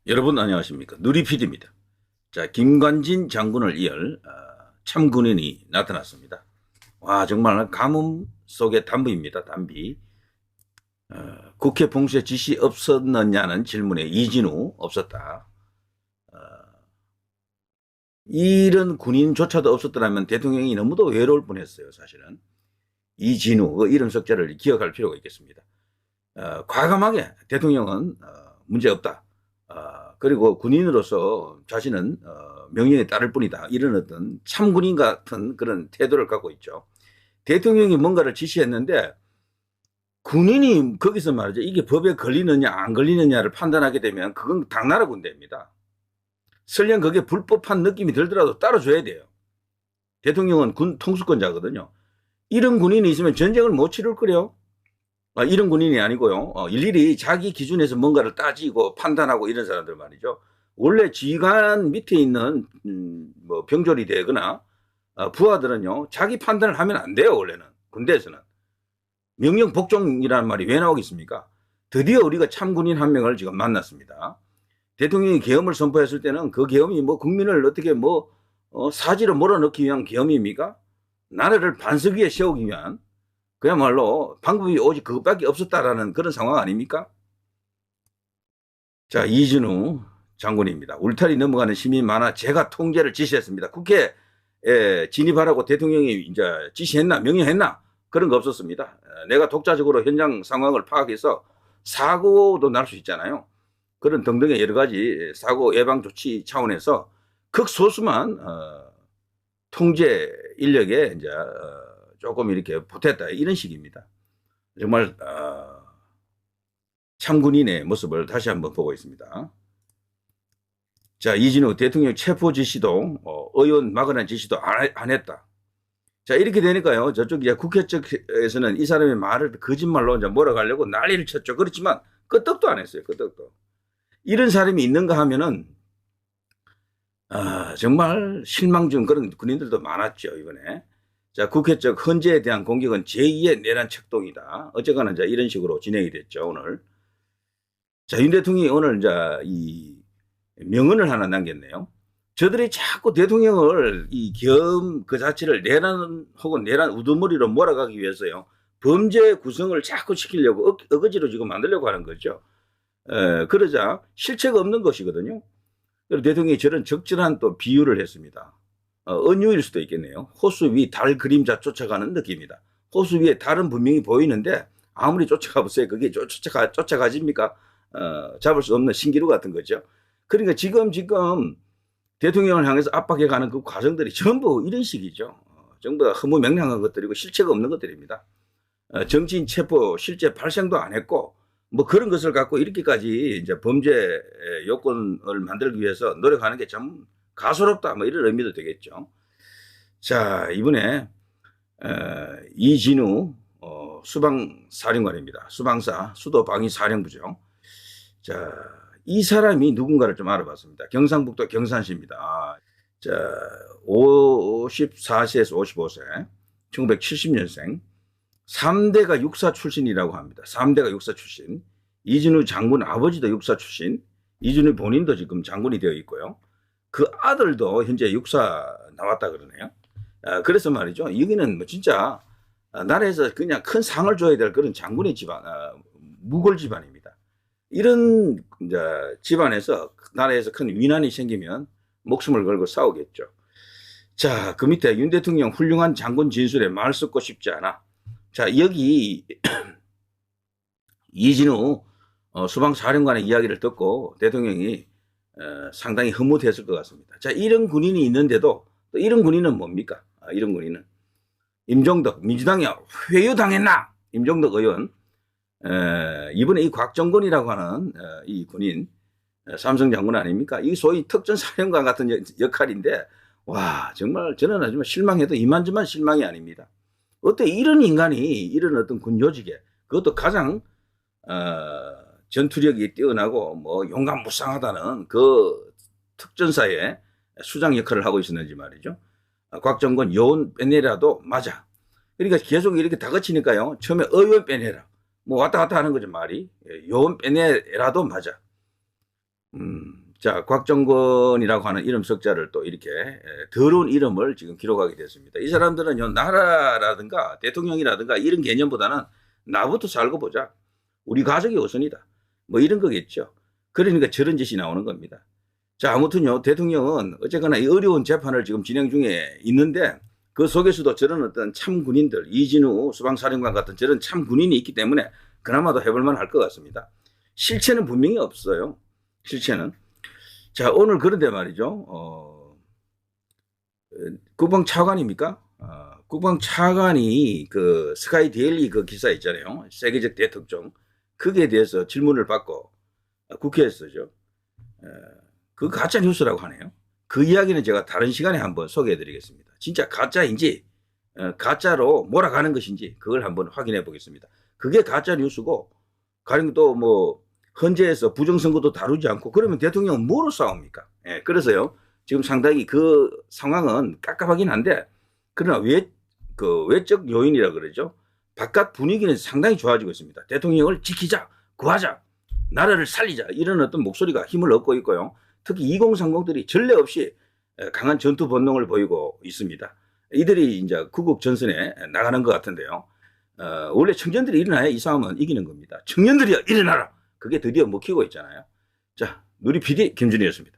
여러분 안녕하십니까. 누리PD입니다. 자, 김관진 장군을 이을 참군인이 나타났습니다. 와, 정말 가뭄 속의 단비입니다. 단비. 국회 봉쇄 지시 없었느냐는 질문에 이진우 없었다. 이런 군인조차도 없었더라면 대통령이 너무도 외로울 뻔했어요. 사실은. 이진우 그 이름 석자를 기억할 필요가 있겠습니다. 과감하게 대통령은 문제없다. 그리고 군인으로서 자신은 명령에 따를 뿐이다. 이런 어떤 참군인 같은 그런 태도를 갖고 있죠. 대통령이 뭔가를 지시했는데 군인이 거기서 말이죠. 이게 법에 걸리느냐 안 걸리느냐를 판단하게 되면 그건 당나라 군대입니다. 설령 그게 불법한 느낌이 들더라도 따라줘야 돼요. 대통령은 군 통수권자거든요. 이런 군인이 있으면 전쟁을 못 치를 거래요. 이런 군인이 아니고요. 일일이 자기 기준에서 뭔가를 따지고 판단하고 이런 사람들 말이죠. 원래 지휘관 밑에 있는 뭐 병졸이 되거나 부하들은요. 자기 판단을 하면 안 돼요. 원래는. 군대에서는. 명령 복종이라는 말이 왜 나오겠습니까? 드디어 우리가 참군인 한 명을 지금 만났습니다. 대통령이 계엄을 선포했을 때는 그 계엄이 뭐 국민을 어떻게 사지로 몰아넣기 위한 계엄입니까? 나라를 반석 위에 세우기 위한 그야말로 방법이 오직 그것밖에 없었다라는 그런 상황 아닙니까? 자, 이진우 장군입니다. 울타리 넘어가는 시민 많아 제가 통제를 지시했습니다. 국회에 진입하라고 대통령이 이제 지시했나 명령했나 그런 거 없었습니다. 내가 독자적으로 현장 상황을 파악해서 사고도 날 수 있잖아요. 그런 등등의 여러 가지 사고 예방 조치 차원에서 극소수만 통제 인력에 이제 조금 이렇게 보탰다 이런 식입니다. 정말 참군인의 모습을 다시 한번 보고 있습니다. 자, 이진우 대통령 체포 지시도 의원 막으라는 지시도 안 했다. 자, 이렇게 되니까요. 저쪽 이제 국회 측에서는 이 사람의 말을 거짓말로 이제 몰아가려고 난리를 쳤죠. 그렇지만 끄떡도 안 했어요. 끄떡도. 이런 사람이 있는가 하면은 정말 실망 중 그런 군인들도 많았죠 이번에. 자, 국회 쪽 헌재에 대한 공격은 제2의 내란 책동이다. 어쨌거나 이제 이런 식으로 진행이 됐죠 오늘. 자, 윤 대통령이 오늘 이제 이 명언을 하나 남겼네요. 저들이 자꾸 대통령을 이 계엄 그 자체를 내란 혹은 내란 우두머리로 몰아가기 위해서요. 범죄 구성을 자꾸 시키려고 어거지로 지금 만들려고 하는 거죠. 그러자 실체가 없는 것이거든요. 그리고 대통령이 저런 적절한 또 비유를 했습니다. 은유일 수도 있겠네요. 호수 위 달 그림자 쫓아가는 느낌이다. 호수 위에 달은 분명히 보이는데 아무리 쫓아가 보세요. 그게 쫓아가집니까? 잡을 수 없는 신기루 같은 거죠. 그러니까 지금 대통령을 향해서 압박해가는 그 과정들이 전부 이런 식이죠. 전부 다 허무맹랑한 것들이고 실체가 없는 것들입니다. 정치인 체포 실제 발생도 안 했고 뭐 그런 것을 갖고 이렇게까지 이제 범죄 요건을 만들기 위해서 노력하는 게 참 가소롭다 뭐 이런 의미도 되겠죠. 자, 이번에 이진우 수방사령관입니다. 수방사 수도방위사령부죠. 자, 이 사람이 누군가를 좀 알아봤습니다. 경상북도 경산시입니다. 자, 54세에서 55세 1970년생 3대가 육사 출신이라고 합니다. 3대가 육사 출신. 이진우 장군 아버지도 육사 출신. 이진우 본인도 지금 장군이 되어 있고요. 그 아들도 현재 육사 나왔다 그러네요. 그래서 말이죠. 여기는 뭐 진짜 나라에서 그냥 큰 상을 줘야 될 그런 장군의 집안, 무골 집안입니다. 이런 이제 집안에서 나라에서 큰 위난이 생기면 목숨을 걸고 싸우겠죠. 자, 그 밑에 윤 대통령 훌륭한 장군 진술에 말 섞고 싶지 않아. 자, 여기 이진우 수방사령관의 이야기를 듣고 대통령이 상당히 흐뭇했을 것 같습니다. 자, 이런 군인이 있는데도 또 이런 군인은 뭡니까? 이런 군인은 임종덕 민주당이 회유당했나? 임종덕 의원 이번에 이 곽정근이라고 하는 이 군인 삼성 장군 아닙니까? 이 소위 특전사령관 같은 역할인데 와 정말 저는 아주 실망해도 이만저만 실망이 아닙니다. 어떻게 이런 인간이 이런 어떤 군 요직에 그것도 가장 전투력이 뛰어나고 뭐 용감무쌍하다는 그 특전사의 수장 역할을 하고 있었는지 말이죠. 곽정근 요원 빼내라도 맞아. 그러니까 계속 이렇게 다그치니까요. 처음에 의원 빼내라. 뭐 왔다 갔다 하는 거죠 말이. 요원 빼내라도 맞아. 자, 곽정권이라고 하는 이름 석자를 또 이렇게 더러운 이름을 지금 기록하게 됐습니다. 이 사람들은요, 나라라든가 대통령이라든가 이런 개념보다는 나부터 살고 보자. 우리 가족이 우선이다. 뭐 이런 거겠죠. 그러니까 저런 짓이 나오는 겁니다. 자, 아무튼요, 대통령은 어쨌거나 이 어려운 재판을 지금 진행 중에 있는데 그 속에서도 저런 어떤 참 군인들, 이진우 수방사령관 같은 저런 참 군인이 있기 때문에 그나마도 해볼만 할 것 같습니다. 실체는 분명히 없어요. 실체는. 자, 오늘 그런데 말이죠. 국방차관입니까? 국방차관이 그 스카이 데일리 그 기사 있잖아요. 세계적 대특종. 거기에 대해서 질문을 받고 국회에서죠. 그 가짜 뉴스라고 하네요. 그 이야기는 제가 다른 시간에 한번 소개해 드리겠습니다. 진짜 가짜인지 가짜로 몰아가는 것인지 그걸 한번 확인해 보겠습니다. 그게 가짜 뉴스고 가령 또 뭐 헌재에서 부정선거도 다루지 않고 그러면 대통령은 뭐로 싸웁니까? 예, 그래서요. 지금 상당히 그 상황은 깝깝하긴 한데 그러나 외적 요인이라 그러죠. 바깥 분위기는 상당히 좋아지고 있습니다. 대통령을 지키자, 구하자, 나라를 살리자 이런 어떤 목소리가 힘을 얻고 있고요. 특히 2030들이 전례 없이 강한 전투 본능을 보이고 있습니다. 이들이 이제 구국 전선에 나가는 것 같은데요. 원래 청년들이 일어나야 이 싸움은 이기는 겁니다. 청년들이여 일어나라. 그게 드디어 먹히고 있잖아요. 자, 누리 PD 김준희였습니다.